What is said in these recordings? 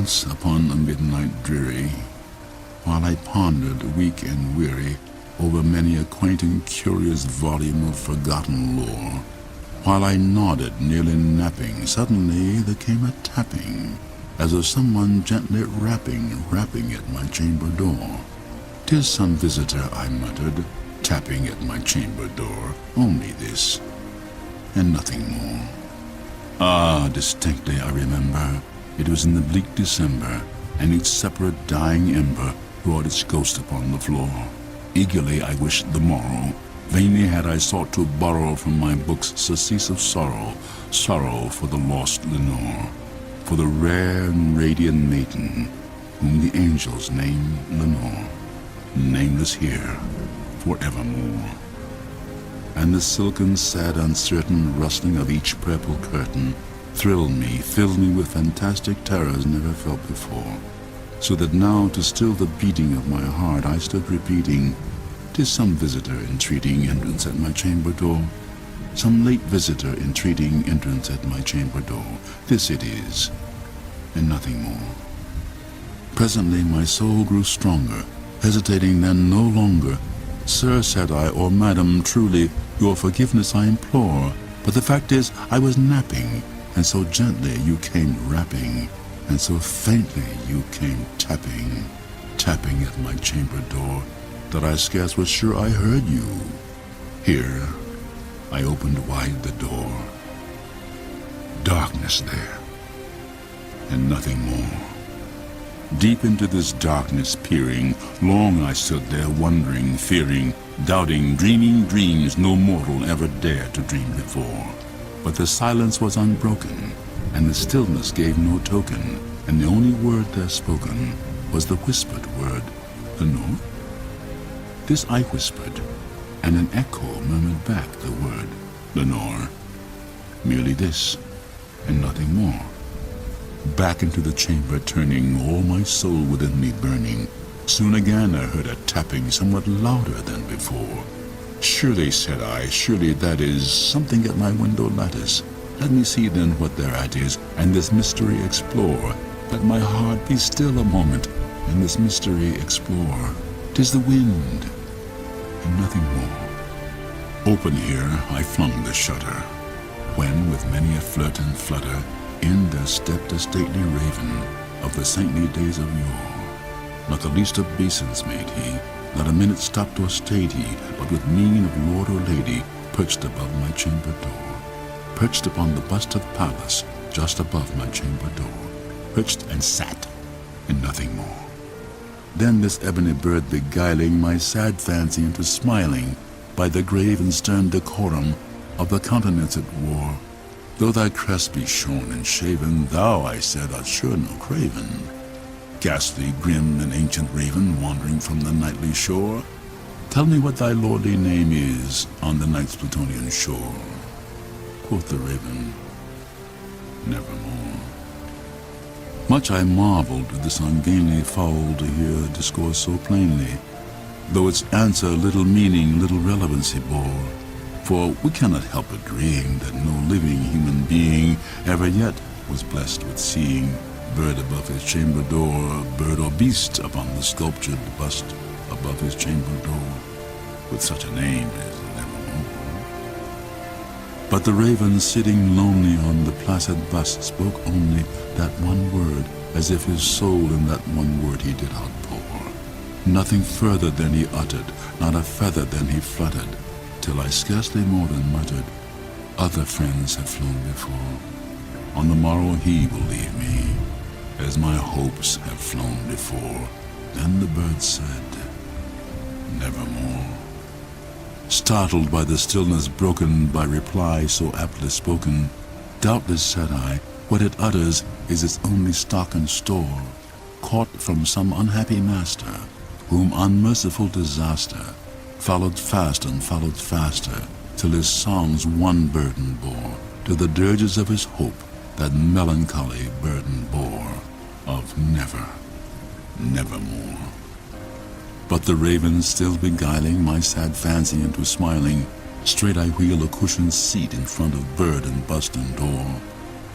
Once upon a midnight dreary, while I pondered weak and weary over many a quaint and curious volume of forgotten lore, while I nodded, nearly napping, suddenly there came a tapping, as of someone gently rapping at my chamber door. "'Tis some visitor," I muttered, tapping at my chamber door. "Only this, and nothing more." Ah, distinctly I remember, it was in the bleak December, and each separate dying ember brought its ghost upon the floor. Eagerly I wished the morrow. Vainly had I sought to borrow from my books surcease of sorrow, sorrow for the lost Lenore, for the rare and radiant maiden whom the angels name Lenore, nameless here forevermore. And the silken, sad, uncertain rustling of each purple curtain thrilled me, filled me with fantastic terrors never felt before, so that now, to still the beating of my heart, I stood repeating, "'Tis some visitor entreating entrance at my chamber door, some late visitor entreating entrance at my chamber door. This it is, and nothing more." Presently my soul grew stronger, hesitating then no longer. "Sir," said I, "or madam, truly, your forgiveness I implore, but the fact is I was napping, and so gently you came rapping, and so faintly you came tapping, tapping at my chamber door, that I scarce was sure I heard you." Here I opened wide the door. Darkness there, and nothing more. Deep into this darkness peering, long I stood there wondering, fearing, doubting, dreaming dreams no mortal ever dared to dream before. But the silence was unbroken, and the stillness gave no token, and the only word there spoken was the whispered word, "Lenore?" This I whispered, and an echo murmured back the word, "Lenore." Merely this, and nothing more. Back into the chamber turning, all my soul within me burning, soon again I heard a tapping somewhat louder than before. "Surely," said I, "surely that is something at my window lattice. Let me see then what thereat is, and this mystery explore. Let my heart be still a moment, and this mystery explore. 'Tis the wind, and nothing more." Open here I flung the shutter, when with many a flirt and flutter in there stepped a stately raven of the saintly days of yore. Not the least obeisance made he, not a minute stopped or stayed he, but with mien of lord or lady perched above my chamber door, perched upon the bust of Pallas just above my chamber door, perched and sat, and nothing more. Then this ebony bird beguiling my sad fancy into smiling by the grave and stern decorum of the countenance it wore. "Though thy crest be shorn and shaven, thou," I said, "art sure no craven, ghastly, grim, and ancient raven wandering from the nightly shore. Tell me what thy lordly name is on the night's Plutonian shore." Quoth the raven, "Nevermore." Much I marveled at this ungainly fowl to hear discourse so plainly, though its answer little meaning, little relevancy bore. For we cannot help agreeing that no living human being ever yet was blessed with seeing bird above his chamber door, bird or beast upon the sculptured bust above his chamber door, with such a name as Nevermore. But the raven sitting lonely on the placid bust spoke only that one word, as if his soul in that one word he did outpour. Nothing further than he uttered, not a feather than he fluttered, till I scarcely more than muttered, "Other friends have flown before. On the morrow he will leave me, as my hopes have flown before." Then the bird said, "Nevermore." Startled by the stillness broken by reply so aptly spoken, "Doubtless," said I, "what it utters is its only stock and store, caught from some unhappy master, whom unmerciful disaster followed fast and followed faster, till his songs one burden bore, to the dirges of his hope that melancholy burden bore, of never, nevermore." But the raven still beguiling my sad fancy into smiling, straight I wheel a cushioned seat in front of bird and bust and door.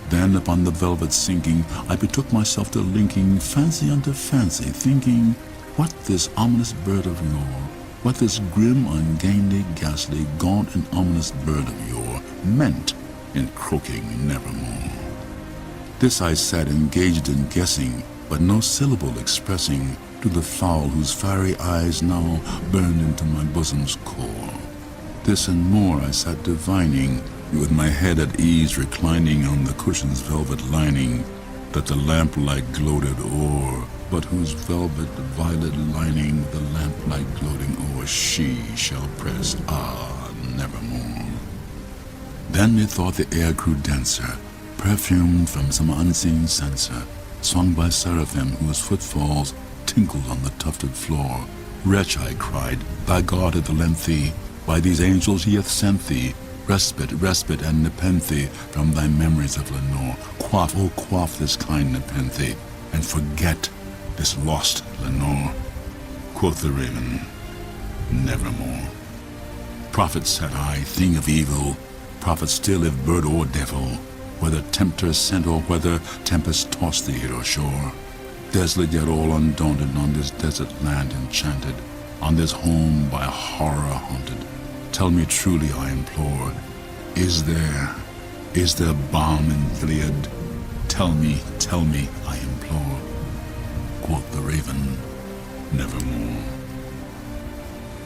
Then upon the velvet sinking, I betook myself to linking fancy unto fancy, thinking what this ominous bird of yore, what this grim, ungainly, ghastly, gaunt and ominous bird of yore meant in croaking nevermore. This I sat engaged in guessing, but no syllable expressing to the fowl whose fiery eyes now burned into my bosom's core. This and more I sat divining, with my head at ease reclining on the cushion's velvet lining, that the lamplight gloated o'er, but whose velvet violet lining the lamplight gloating o'er she shall press, nevermore. Then methought the air grew denser, perfumed from some unseen censer, swung by seraphim whose footfalls tinkled on the tufted floor. Wretch, I cried, thy God hath lent thee, by these angels he hath sent thee, respite, respite, and nepenthe from thy memories of Lenore. Quaff, oh quaff this kind nepenthe, and forget this lost Lenore. Quoth the raven, nevermore. Prophet, said I, thing of evil, prophet still if bird or devil, whether tempter sent or whether tempest tossed thee here or shore. Desolate yet all undaunted on this desert land enchanted, on this home by horror haunted. Tell me truly, I implore, is there balm in Gilead? Tell me, I implore. Quoth the raven, nevermore.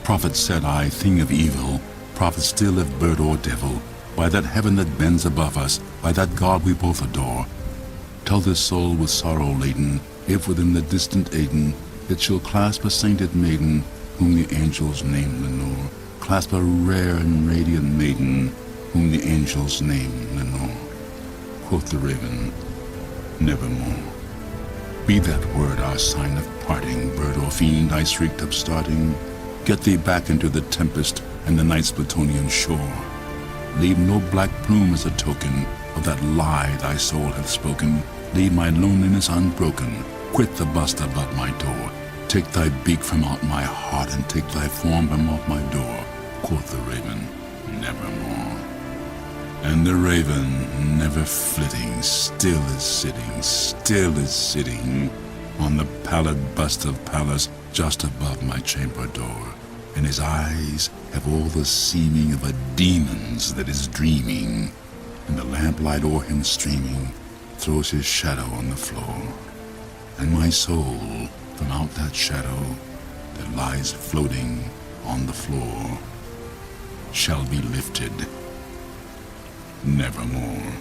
Prophet, said I, thing of evil, prophet still if bird or devil, by that heaven that bends above us, by that God we both adore, tell this soul with sorrow laden, if within the distant Aden it shall clasp a sainted maiden, whom the angels name Lenore, clasp a rare and radiant maiden, whom the angels name Lenore. Quoth the raven, nevermore. Be that word our sign of parting, bird or fiend, I shrieked upstarting. Get thee back into the tempest and the night's Plutonian shore. Leave no black plume as a token of that lie thy soul hath spoken. Leave my loneliness unbroken. Quit the bust above my door. Take thy beak from out my heart, and take thy form from off my door. Quoth the raven, nevermore. And the raven, never flitting, still is sitting on the pallid bust of Pallas just above my chamber door. And his eyes have all the seeming of a demon's that is dreaming, and the lamplight o'er him streaming throws his shadow on the floor. And my soul, from out that shadow that lies floating on the floor, shall be lifted nevermore.